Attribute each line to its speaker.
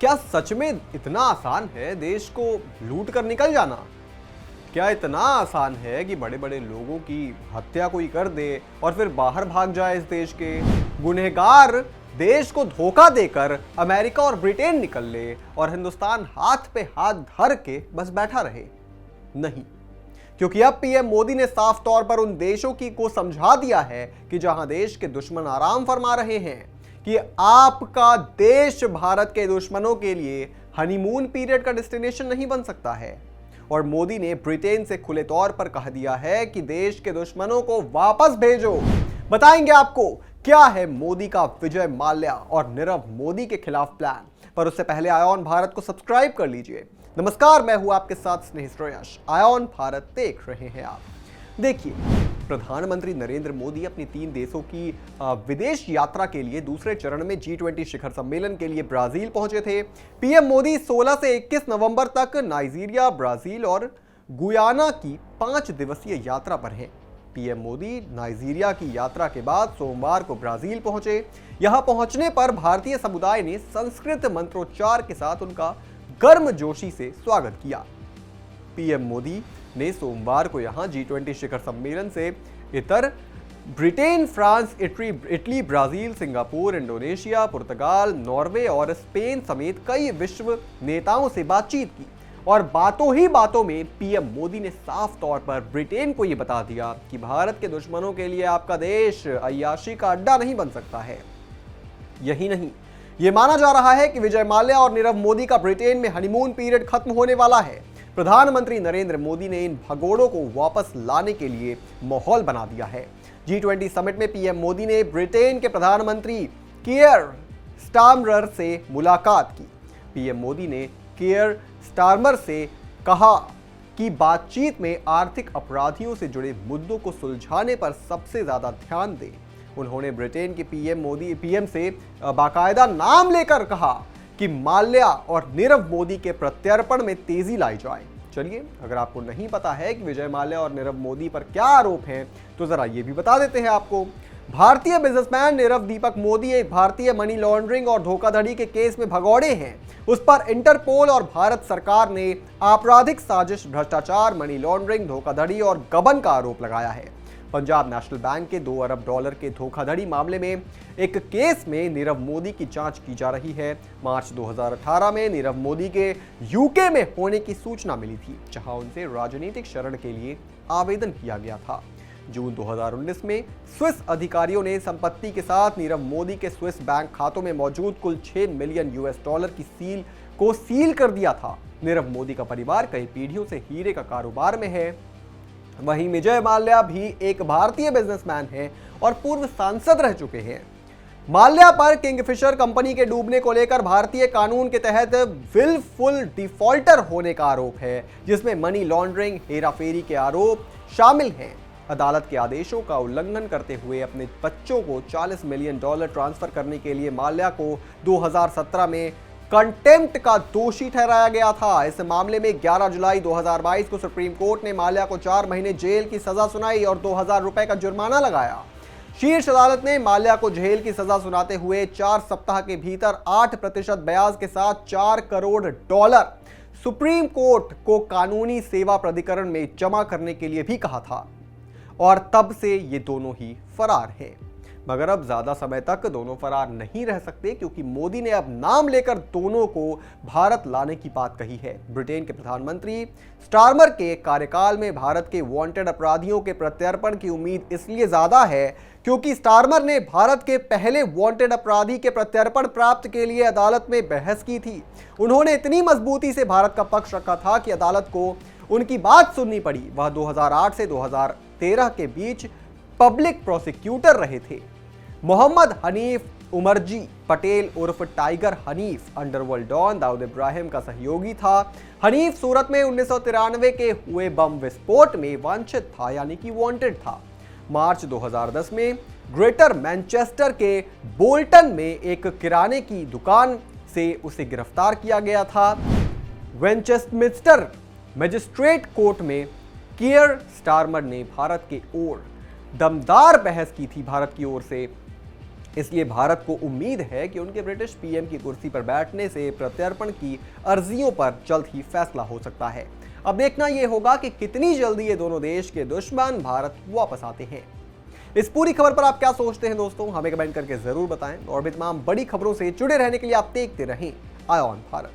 Speaker 1: क्या सच में इतना आसान है देश को लूट कर निकल जाना? क्या इतना आसान है कि बड़े बड़े लोगों की हत्या कोई कर दे और फिर बाहर भाग जाए इस देश के? गुनहगार देश को धोखा देकर अमेरिका और ब्रिटेन निकल ले और हिंदुस्तान हाथ पे हाथ धर के बस बैठा रहे? नहीं, क्योंकि अब पीएम मोदी ने साफ तौर पर उन देशों को समझा दिया है कि जहां देश के दुश्मन आराम फरमा रहे हैं कि आपका देश भारत के दुश्मनों के लिए हनीमून पीरियड का डेस्टिनेशन नहीं बन सकता है। और मोदी ने ब्रिटेन से खुले तौर पर कह दिया है कि देश के दुश्मनों को वापस भेजो। बताएंगे आपको क्या है मोदी का विजय माल्या और नीरव मोदी के खिलाफ प्लान। पर उससे पहले आयोन भारत को सब्सक्राइब कर लीजिए। नमस्कार, मैं हूं आपके साथ स्नेह श्रेयस। आयोन भारत देख रहे हैं आप। देखिए, प्रधानमंत्री नरेंद्र मोदी अपनी 3 देशों की विदेश यात्रा के लिए दूसरे चरण में G20 शिखर सम्मेलन के लिए ब्राजील पहुंचे थे। पीएम मोदी 16 से 21 नवंबर तक नाइजीरिया, ब्राजील और गुयाना की 5 दिवसीय यात्रा पर हैं। पीएम मोदी नाइजीरिया की यात्रा के बाद सोमवार को ब्राजील पहुंचे। यहां पहुंचने पर भारतीय समुदाय ने संस्कृत मंत्रोच्चार के साथ उनका गर्मजोशी से स्वागत किया। पीएम मोदी ने सोमवार को यहां G20 शिखर सम्मेलन से इतर Britain, France, Italy, Brazil, Singapore, Indonesia, Portugal, Norway और स्पेन समेत कई विश्व नेताओं से बातचीत की। और बातों ही बातों में पीएम मोदी ने साफ तौर पर ब्रिटेन को यह बता दिया कि भारत के दुश्मनों के लिए आपका देश अय्याशी का अड्डा नहीं बन सकता है। यही नहीं, यह माना जा रहा है कि विजय माल्या और नीरव मोदी का ब्रिटेन में हनीमून पीरियड खत्म होने वाला है। प्रधानमंत्री नरेंद्र मोदी ने इन भगोड़ों को वापस लाने के लिए माहौल बना दिया है। G20 समिट में पीएम मोदी ने ब्रिटेन के प्रधानमंत्री कियर स्टारमर से मुलाकात की। पीएम मोदी ने कियर स्टारमर से कहा कि बातचीत में आर्थिक अपराधियों से जुड़े मुद्दों को सुलझाने पर सबसे ज्यादा ध्यान दें। उन्होंने ब्रिटेन के पीएम से बाकायदा नाम लेकर कहा कि माल्या और नीरव मोदी के प्रत्यर्पण में तेजी लाई जाए। चलिए, अगर आपको नहीं पता है कि विजय माल्या और नीरव मोदी पर क्या आरोप हैं, तो जरा ये भी बता देते हैं आपको। भारतीय बिजनेसमैन नीरव दीपक मोदी एक भारतीय मनी लॉन्ड्रिंग और धोखाधड़ी के केस में भगौड़े हैं। उस पर इंटरपोल और भारत सरकार ने आपराधिक साजिश, भ्रष्टाचार, मनी लॉन्ड्रिंग, धोखाधड़ी और गबन का आरोप लगाया है। पंजाब नेशनल बैंक के $2 अरब के धोखाधड़ी मामले में एक केस में नीरव मोदी की जांच की जा रही है। मार्च 2018 में नीरव मोदी के यूके में होने की सूचना मिली थी, जहां उनसे राजनीतिक शरण के लिए आवेदन किया गया था। जून 2019 में स्विस अधिकारियों ने संपत्ति के साथ नीरव मोदी के स्विस बैंक खातों में मौजूद कुल $6 मिलियन की सील कर दिया था। नीरव मोदी का परिवार कई पीढ़ियों से हीरे का कारोबार में है। वहीं विजय माल्या भी एक भारतीय बिजनेसमैन हैं और पूर्व सांसद रह चुके हैं। माल्या पर किंगफिशर कंपनी के डूबने को लेकर भारतीय कानून के तहत विलफुल डिफॉल्टर होने का आरोप है, जिसमें मनी लॉन्ड्रिंग, हेराफेरी के आरोप शामिल हैं। अदालत के आदेशों का उल्लंघन करते हुए अपने बच्चों को $40 मिलियन ट्रांसफर करने के लिए माल्या को 2017 में कंटेम्प्ट का दोषी ठहराया गया था। इस मामले में 11 जुलाई 2022 को सुप्रीम कोर्ट ने माल्या को 4 महीने जेल की सजा सुनाई और $2000 का जुर्माना लगाया। शीर्ष अदालत ने माल्या को जेल की सजा सुनाते हुए 4 सप्ताह के भीतर 8% ब्याज के साथ $4 करोड़ सुप्रीम कोर्ट को कानूनी सेवा प्राधिकरण में जमा करने के लिए भी कहा था। और तब से ये दोनों ही फरार हैं। मगर अब ज्यादा समय तक दोनों फरार नहीं रह सकते, क्योंकि मोदी ने अब नाम लेकर दोनों को भारत लाने की बात कही है। ब्रिटेन के प्रधानमंत्री स्टारमर के कार्यकाल में भारत के वांटेड अपराधियों के प्रत्यर्पण की उम्मीद इसलिए ज्यादा है क्योंकि स्टारमर ने भारत के पहले वांटेड अपराधी के प्रत्यर्पण प्राप्त के लिए अदालत में बहस की थी। उन्होंने इतनी मजबूती से भारत का पक्ष रखा था कि अदालत को उनकी बात सुननी पड़ी। वह 2008 से 2013 के बीच पब्लिक प्रोसिक्यूटर रहे थे। मोहम्मद हनीफ उमरजी पटेल उर्फ Tiger Hanif underworld don Dawood Ibrahim का सहयोगी था। हनीफ सूरत में 1993 के हुए बम विस्फोट में वांछित था, यानी कि वांटेड था। मार्च 2010 में ग्रेटर मैनचेस्टर के बोल्टन में एक किराने की दुकान से उसे गिरफ्तार किया गया था। वेस्टमिंस्टर मजिस्ट्रेट कोर्ट में कियर स्टारमर ने भारत के ओर दमदार बहस की थी। भारत की ओर से इसलिए भारत को उम्मीद है कि उनके ब्रिटिश पीएम की कुर्सी पर बैठने से प्रत्यर्पण की अर्जियों पर जल्द ही फैसला हो सकता है। अब देखना यह होगा कि कितनी जल्दी ये दोनों देश के दुश्मन भारत वापस आते हैं। इस पूरी खबर पर आप क्या सोचते हैं दोस्तों, हमें कमेंट करके जरूर बताएं और भी तमाम बड़ी खबरों से जुड़े रहने के लिए आप देखते रहें आय ऑन भारत।